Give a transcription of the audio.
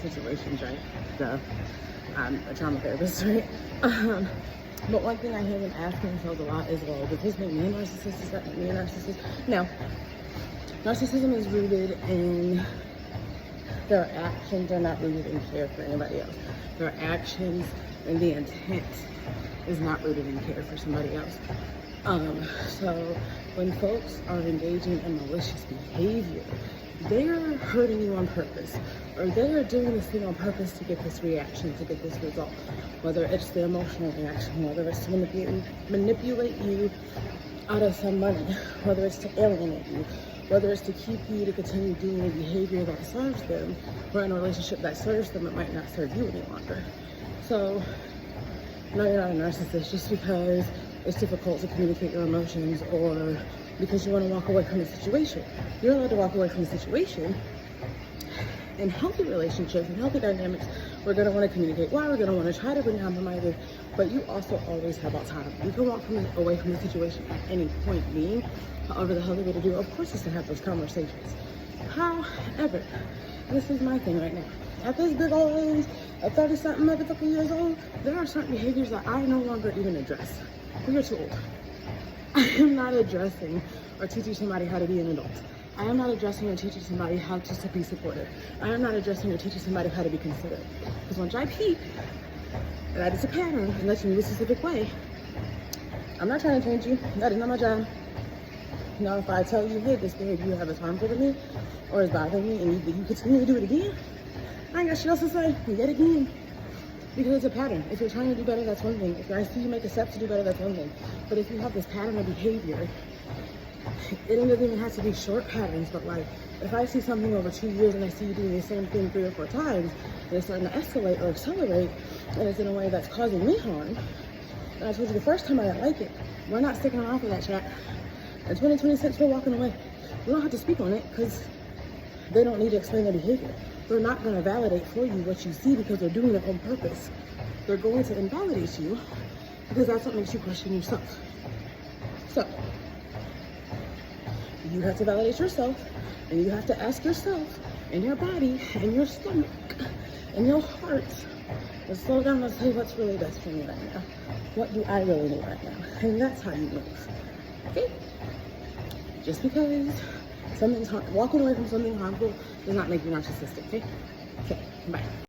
situations, right? So I'm a trauma therapist, right? But one thing I hear them asking themselves a lot is, well, does this make me a narcissist? Does that make me a narcissist? No. Narcissism is rooted in their actions are not rooted in care for anybody else. Their actions and the intent is not rooted in care for somebody else. So when folks are engaging in malicious behavior, they're hurting you on purpose, or they're doing this thing on purpose to get this reaction, to get this result. Whether it's the emotional reaction, whether it's to manipulate you out of some money, whether it's to alienate you, whether it's to keep you to continue doing a behavior that serves them, or in a relationship that serves them, it might not serve you any longer. So, no, you're not a narcissist just because it's difficult to communicate your emotions or because you want to walk away from the situation. You're allowed to walk away from the situation. In healthy relationships and healthy dynamics, we're going to want to communicate why, we're going to want to try to bring compromises, but you also always have autonomy. You can walk away from the situation at any point being. However, the healthy way to do, of course, is to have those conversations. However, this is my thing right now. At this big old age, at 30-something motherfucking years old, there are certain behaviors that I no longer even address. You're too old. I am not addressing or teaching somebody how to be an adult. I am not addressing or teaching somebody how just to be supportive. I am not addressing or teaching somebody how to be considerate. Because once I peep, that is a pattern, unless you move a specific way, I'm not trying to change you. That is not my job. Now, if I tell you, hey, this behavior you have is harmful to me or is bothering me, and you continue to do it again, I ain't got shit else to say. Yet again. Because it's a pattern. If you're trying to do better, that's one thing. If I see you make a step to do better, that's one thing. But if you have this pattern of behavior, it doesn't even have to be short patterns, but like, if I see something over 2 years and I see you doing the same thing 3 or 4 times, and it's starting to escalate or accelerate, and it's in a way that's causing me harm, and I told you the first time I didn't like it, we're not sticking around for that chat. In 2026, we're walking away. We don't have to speak on it because they don't need to explain their behavior. They're not going to validate for you what you see because they're doing it on purpose. They're going to invalidate you because that's what makes you question yourself. So, you have to validate yourself, and you have to ask yourself and your body and your stomach and your heart to slow down and say what's really best for me right now. What do I really need right now? And that's how you move. Okay? Just because walking away from something harmful does not make you narcissistic, okay? Okay, bye.